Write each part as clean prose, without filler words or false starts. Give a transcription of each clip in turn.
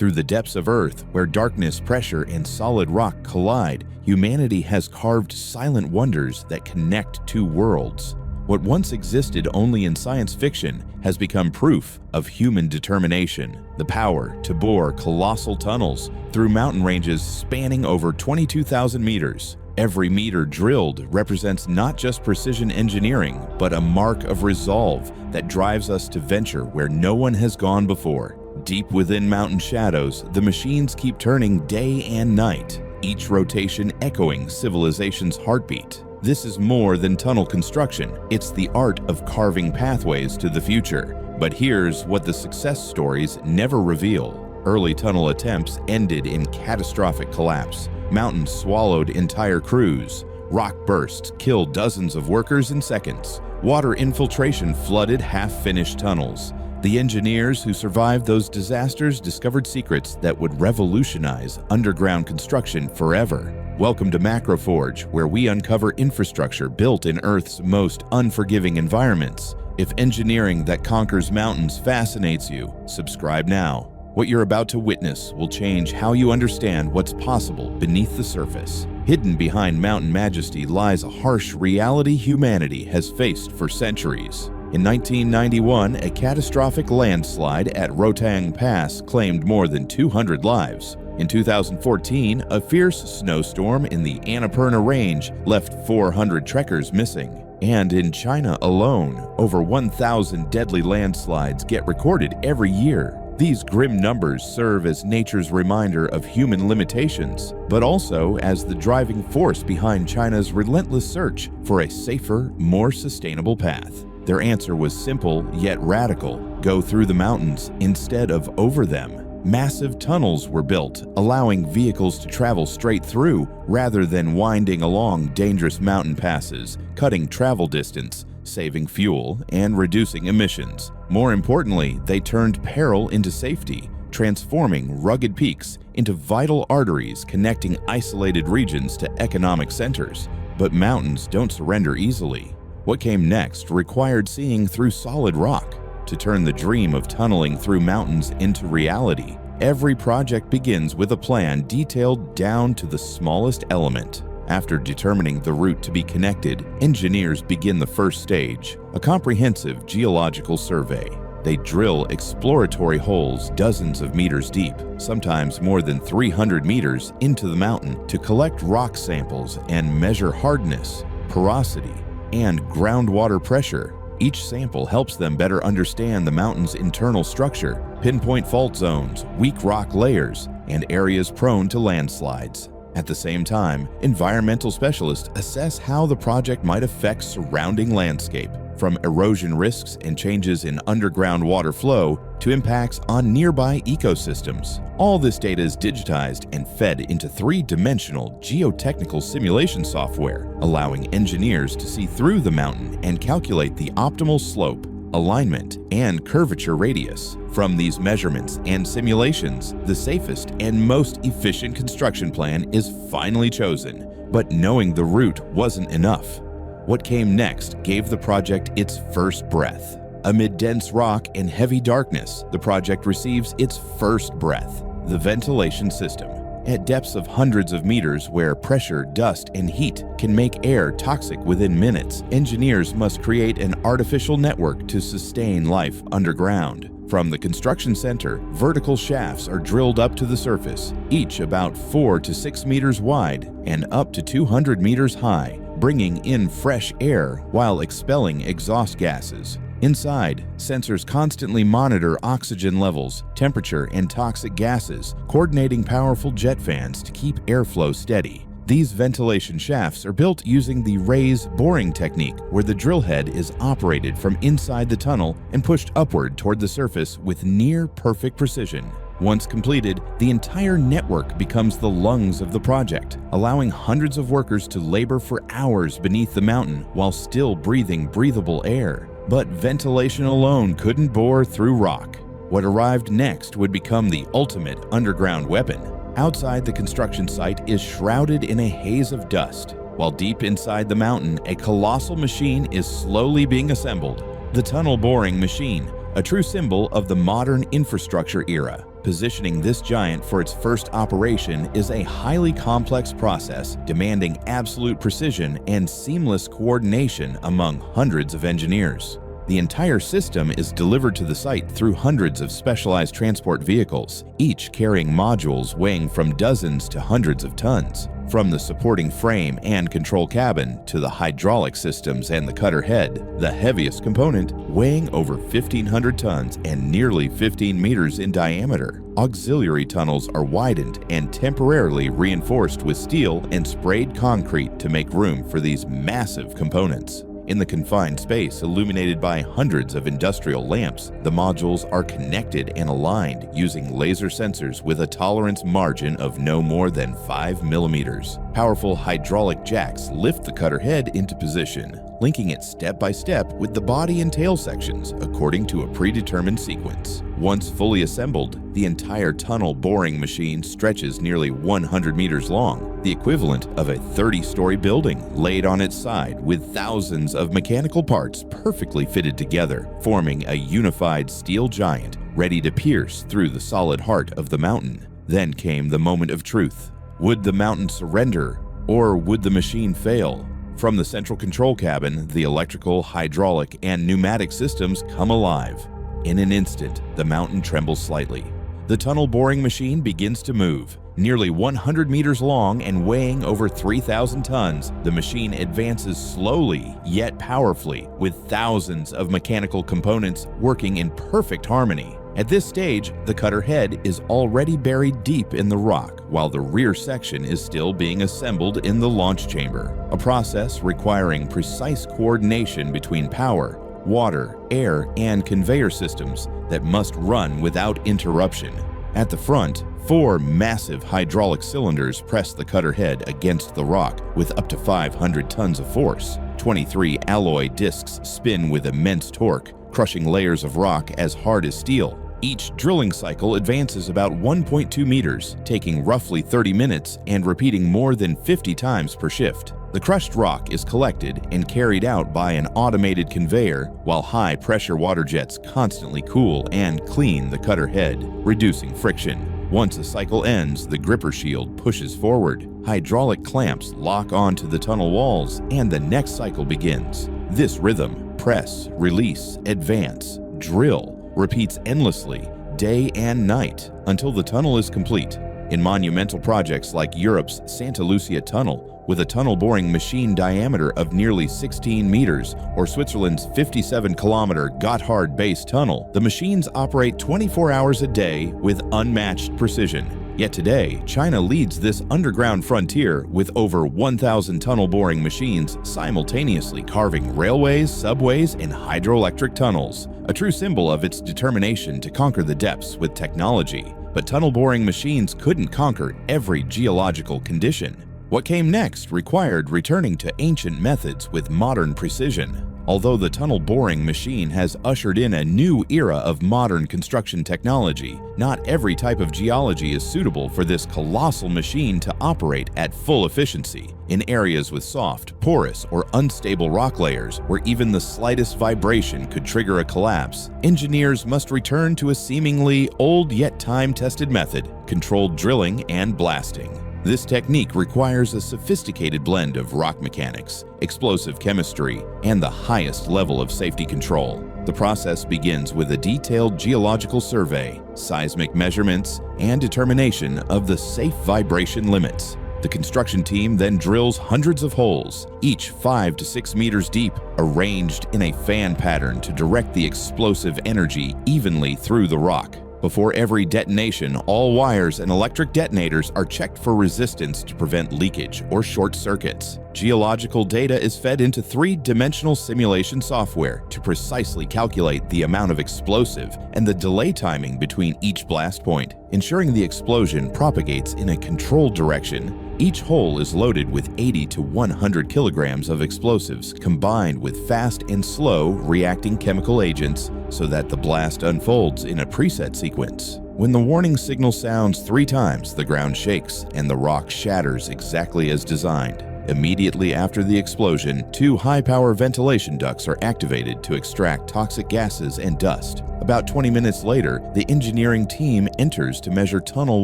Through the depths of Earth, where darkness, pressure, and solid rock collide, humanity has carved silent wonders that connect two worlds. What once existed only in science fiction has become proof of human determination. The power to bore colossal tunnels through mountain ranges spanning over 22,000 meters. Every meter drilled represents not just precision engineering, but a mark of resolve that drives us to venture where no one has gone before. Deep within mountain shadows, the machines keep turning day and night, each rotation echoing civilization's heartbeat. This is more than tunnel construction. It's the art of carving pathways to the future. But here's what the success stories never reveal. Early tunnel attempts ended in catastrophic collapse. Mountains swallowed entire crews. Rock bursts killed dozens of workers in seconds. Water infiltration flooded half-finished tunnels. The engineers who survived those disasters discovered secrets that would revolutionize underground construction forever. Welcome to Macroforge, where we uncover infrastructure built in Earth's most unforgiving environments. If engineering that conquers mountains fascinates you, subscribe now. What you're about to witness will change how you understand what's possible beneath the surface. Hidden behind mountain majesty lies a harsh reality humanity has faced for centuries. In 1991, a catastrophic landslide at Rotang Pass claimed more than 200 lives. In 2014, a fierce snowstorm in the Annapurna Range left 400 trekkers missing. And in China alone, over 1,000 deadly landslides get recorded every year. These grim numbers serve as nature's reminder of human limitations, but also as the driving force behind China's relentless search for a safer, more sustainable path. Their answer was simple yet radical: go through the mountains instead of over them. Massive tunnels were built, allowing vehicles to travel straight through rather than winding along dangerous mountain passes, cutting travel distance, saving fuel, and reducing emissions. More importantly, they turned peril into safety, transforming rugged peaks into vital arteries connecting isolated regions to economic centers. But mountains don't surrender easily. What came next required seeing through solid rock to turn the dream of tunneling through mountains into reality. Every project begins with a plan detailed down to the smallest element. After determining the route to be connected, engineers begin the first stage, a comprehensive geological survey. They drill exploratory holes dozens of meters deep, sometimes more than 300 meters into the mountain, to collect rock samples and measure hardness, porosity, and groundwater pressure. Each sample helps them better understand the mountain's internal structure, pinpoint fault zones, weak rock layers, and areas prone to landslides. At the same time, environmental specialists assess how the project might affect surrounding landscape, from erosion risks and changes in underground water flow to impacts on nearby ecosystems. All this data is digitized and fed into three-dimensional geotechnical simulation software, allowing engineers to see through the mountain and calculate the optimal slope, alignment, and curvature radius. From these measurements and simulations, the safest and most efficient construction plan is finally chosen. But knowing the route wasn't enough. What came next gave the project its first breath. Amid dense rock and heavy darkness, the project receives its first breath: the ventilation system. At depths of hundreds of meters where pressure, dust, and heat can make air toxic within minutes, engineers must create an artificial network to sustain life underground. From the construction center, vertical shafts are drilled up to the surface, each about 4 to 6 meters wide and up to 200 meters high, bringing in fresh air while expelling exhaust gases. Inside, sensors constantly monitor oxygen levels, temperature, and toxic gases, coordinating powerful jet fans to keep airflow steady. These ventilation shafts are built using the raise boring technique, where the drill head is operated from inside the tunnel and pushed upward toward the surface with near-perfect precision. Once completed, the entire network becomes the lungs of the project, allowing hundreds of workers to labor for hours beneath the mountain while still breathing breathable air. But ventilation alone couldn't bore through rock. What arrived next would become the ultimate underground weapon. Outside the construction site is shrouded in a haze of dust, while deep inside the mountain, a colossal machine is slowly being assembled. The tunnel boring machine, a true symbol of the modern infrastructure era. Positioning this giant for its first operation is a highly complex process demanding absolute precision and seamless coordination among hundreds of engineers. The entire system is delivered to the site through hundreds of specialized transport vehicles, each carrying modules weighing from dozens to hundreds of tons. From the supporting frame and control cabin to the hydraulic systems and the cutter head, the heaviest component weighing over 1,500 tons and nearly 15 meters in diameter. Auxiliary tunnels are widened and temporarily reinforced with steel and sprayed concrete to make room for these massive components. In the confined space illuminated by hundreds of industrial lamps, the modules are connected and aligned using laser sensors with a tolerance margin of no more than 5 millimeters. Powerful hydraulic jacks lift the cutter head into position, linking it step by step with the body and tail sections according to a predetermined sequence. Once fully assembled, the entire tunnel boring machine stretches nearly 100 meters long, the equivalent of a 30-story building laid on its side with thousands of mechanical parts perfectly fitted together, forming a unified steel giant ready to pierce through the solid heart of the mountain. Then came the moment of truth. Would the mountain surrender, or would the machine fail? From the central control cabin, the electrical, hydraulic, and pneumatic systems come alive. In an instant, the mountain trembles slightly. The tunnel boring machine begins to move. Nearly 100 meters long and weighing over 3,000 tons, the machine advances slowly yet powerfully, with thousands of mechanical components working in perfect harmony. At this stage, the cutter head is already buried deep in the rock, while the rear section is still being assembled in the launch chamber, a process requiring precise coordination between power, water, air, and conveyor systems that must run without interruption. At the front, 4 massive hydraulic cylinders press the cutter head against the rock with up to 500 tons of force. 23 alloy discs spin with immense torque, crushing layers of rock as hard as steel. Each drilling cycle advances about 1.2 meters, taking roughly 30 minutes and repeating more than 50 times per shift. The crushed rock is collected and carried out by an automated conveyor, while high-pressure water jets constantly cool and clean the cutter head, reducing friction. Once a cycle ends, the gripper shield pushes forward. Hydraulic clamps lock onto the tunnel walls, and the next cycle begins. This rhythm, press, release, advance, drill, repeats endlessly, day and night, until the tunnel is complete. In monumental projects like Europe's Santa Lucia Tunnel, with a tunnel boring machine diameter of nearly 16 meters, or Switzerland's 57-kilometer Gotthard Base Tunnel, the machines operate 24 hours a day with unmatched precision. Yet today, China leads this underground frontier with over 1,000 tunnel boring machines simultaneously carving railways, subways, and hydroelectric tunnels, a true symbol of its determination to conquer the depths with technology. But tunnel boring machines couldn't conquer every geological condition. What came next required returning to ancient methods with modern precision. Although the tunnel boring machine has ushered in a new era of modern construction technology, not every type of geology is suitable for this colossal machine to operate at full efficiency. In areas with soft, porous, or unstable rock layers, where even the slightest vibration could trigger a collapse, engineers must return to a seemingly old yet time-tested method: controlled drilling and blasting. This technique requires a sophisticated blend of rock mechanics, explosive chemistry, and the highest level of safety control. The process begins with a detailed geological survey, seismic measurements, and determination of the safe vibration limits. The construction team then drills hundreds of holes, each 5 to 6 meters deep, arranged in a fan pattern to direct the explosive energy evenly through the rock. Before every detonation, all wires and electric detonators are checked for resistance to prevent leakage or short circuits. Geological data is fed into 3-dimensional simulation software to precisely calculate the amount of explosive and the delay timing between each blast point, ensuring the explosion propagates in a controlled direction. Each hole is loaded with 80 to 100 kilograms of explosives combined with fast and slow reacting chemical agents so that the blast unfolds in a preset sequence. When the warning signal sounds 3 times, the ground shakes and the rock shatters exactly as designed. Immediately after the explosion, 2 high-power ventilation ducts are activated to extract toxic gases and dust. About 20 minutes later, the engineering team enters to measure tunnel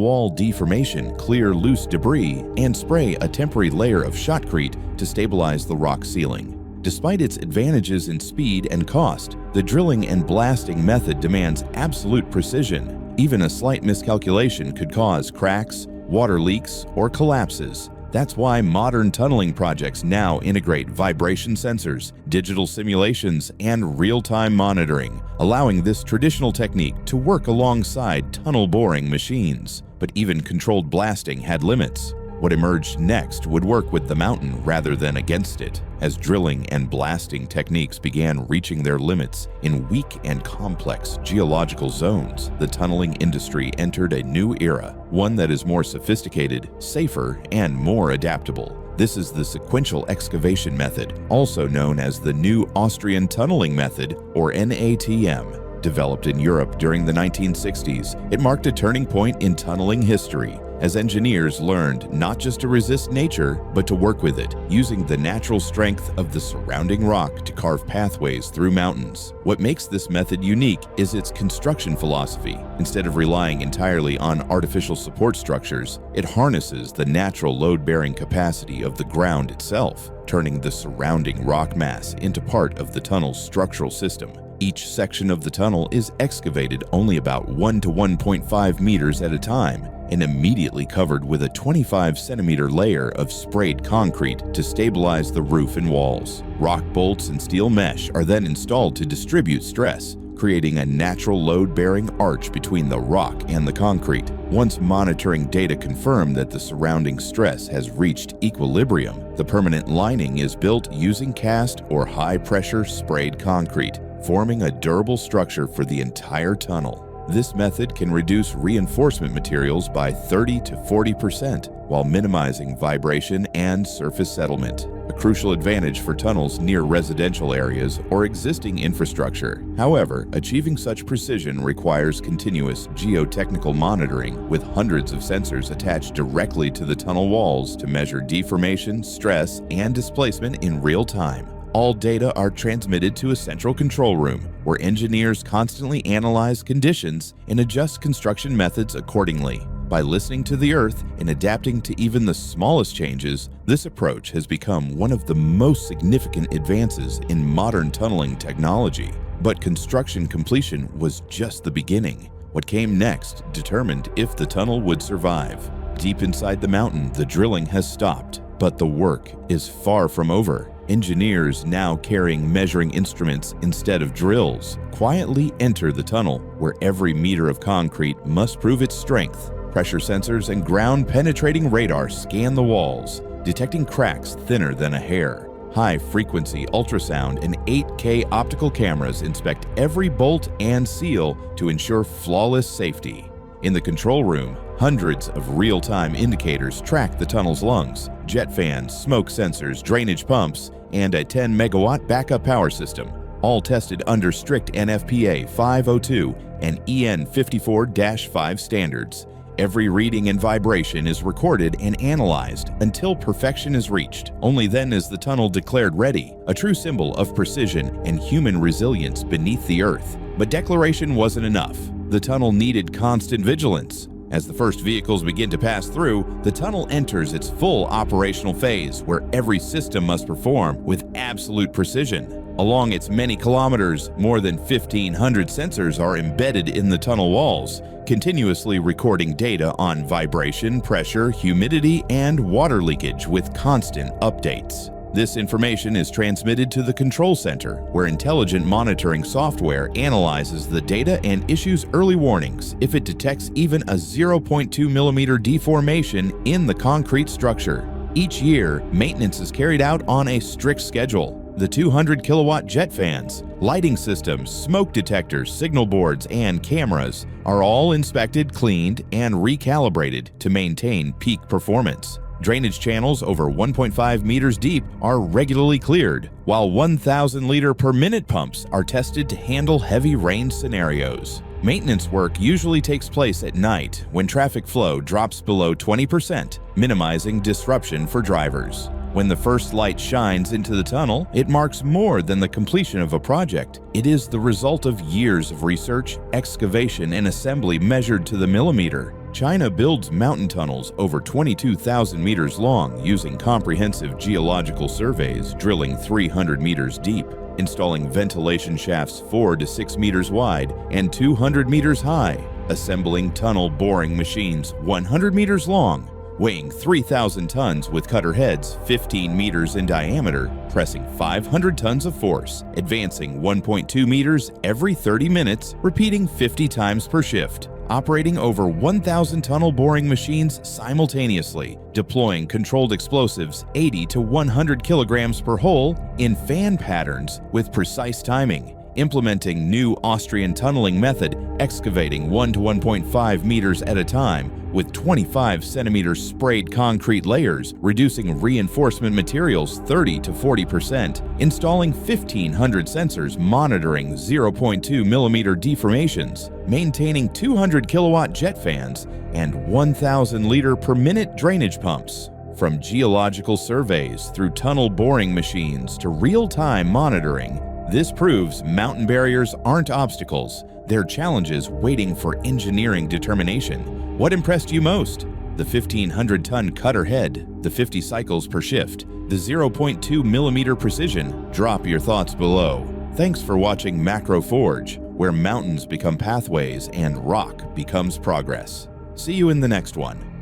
wall deformation, clear loose debris, and spray a temporary layer of shotcrete to stabilize the rock ceiling. Despite its advantages in speed and cost, the drilling and blasting method demands absolute precision. Even a slight miscalculation could cause cracks, water leaks, or collapses. That's why modern tunneling projects now integrate vibration sensors, digital simulations, and real-time monitoring, allowing this traditional technique to work alongside tunnel boring machines. But even controlled blasting had limits. What emerged next would work with the mountain rather than against it. As drilling and blasting techniques began reaching their limits in weak and complex geological zones, the tunneling industry entered a new era, one that is more sophisticated, safer, and more adaptable. This is the sequential excavation method, also known as the New Austrian Tunneling Method, or NATM. Developed in Europe during the 1960s, it marked a turning point in tunneling history, as engineers learned not just to resist nature, but to work with it, using the natural strength of the surrounding rock to carve pathways through mountains. What makes this method unique is its construction philosophy. Instead of relying entirely on artificial support structures, it harnesses the natural load-bearing capacity of the ground itself, turning the surrounding rock mass into part of the tunnel's structural system. Each section of the tunnel is excavated only about 1 to 1.5 meters at a time and immediately covered with a 25-centimeter layer of sprayed concrete to stabilize the roof and walls. Rock bolts and steel mesh are then installed to distribute stress, creating a natural load-bearing arch between the rock and the concrete. Once monitoring data confirm that the surrounding stress has reached equilibrium, the permanent lining is built using cast or high-pressure sprayed concrete, forming a durable structure for the entire tunnel. This method can reduce reinforcement materials by 30 to 40% while minimizing vibration and surface settlement, a crucial advantage for tunnels near residential areas or existing infrastructure. However, achieving such precision requires continuous geotechnical monitoring with hundreds of sensors attached directly to the tunnel walls to measure deformation, stress, and displacement in real time. All data are transmitted to a central control room, where engineers constantly analyze conditions and adjust construction methods accordingly. By listening to the Earth and adapting to even the smallest changes, this approach has become one of the most significant advances in modern tunneling technology. But construction completion was just the beginning. What came next determined if the tunnel would survive. Deep inside the mountain, the drilling has stopped, but the work is far from over. Engineers, now carrying measuring instruments instead of drills, quietly enter the tunnel, where every meter of concrete must prove its strength. Pressure sensors and ground-penetrating radar scan the walls, detecting cracks thinner than a hair. High-frequency ultrasound and 8K optical cameras inspect every bolt and seal to ensure flawless safety. In the control room, hundreds of real-time indicators track the tunnel's lungs, jet fans, smoke sensors, drainage pumps, and a 10-megawatt backup power system, all tested under strict NFPA 502 and EN 54-5 standards. Every reading and vibration is recorded and analyzed until perfection is reached. Only then is the tunnel declared ready, a true symbol of precision and human resilience beneath the earth. But declaration wasn't enough. The tunnel needed constant vigilance. As the first vehicles begin to pass through, the tunnel enters its full operational phase, where every system must perform with absolute precision. Along its many kilometers, more than 1,500 sensors are embedded in the tunnel walls, continuously recording data on vibration, pressure, humidity, and water leakage with constant updates. This information is transmitted to the control center, where intelligent monitoring software analyzes the data and issues early warnings if it detects even a 0.2 millimeter deformation in the concrete structure. Each year, maintenance is carried out on a strict schedule. The 200 kilowatt jet fans, lighting systems, smoke detectors, signal boards, and cameras are all inspected, cleaned, and recalibrated to maintain peak performance. Drainage channels over 1.5 meters deep are regularly cleared, while 1,000-liter per minute pumps are tested to handle heavy rain scenarios. Maintenance work usually takes place at night when traffic flow drops below 20%, minimizing disruption for drivers. When the first light shines into the tunnel, it marks more than the completion of a project. It is the result of years of research, excavation, and assembly measured to the millimeter. China builds mountain tunnels over 22,000 meters long using comprehensive geological surveys, drilling 300 meters deep, installing ventilation shafts 4 to 6 meters wide and 200 meters high, assembling tunnel boring machines 100 meters long, weighing 3,000 tons with cutter heads 15 meters in diameter, pressing 500 tons of force, advancing 1.2 meters every 30 minutes, repeating 50 times per shift, operating over 1,000 tunnel boring machines simultaneously, deploying controlled explosives 80 to 100 kilograms per hole in fan patterns with precise timing, implementing new Austrian tunneling method, excavating 1 to 1.5 meters at a time with 25 centimeters sprayed concrete layers, reducing reinforcement materials 30 to 40%, installing 1,500 sensors monitoring 0.2 millimeter deformations, maintaining 200 kilowatt jet fans, and 1,000 liter per minute drainage pumps. From geological surveys through tunnel boring machines to real-time monitoring, this proves mountain barriers aren't obstacles, they're challenges waiting for engineering determination. What impressed you most? The 1,500-ton cutter head, the 50 cycles per shift, the 0.2 millimeter precision? Drop your thoughts below. Thanks for watching Macro Forge, where mountains become pathways and rock becomes progress. See you in the next one.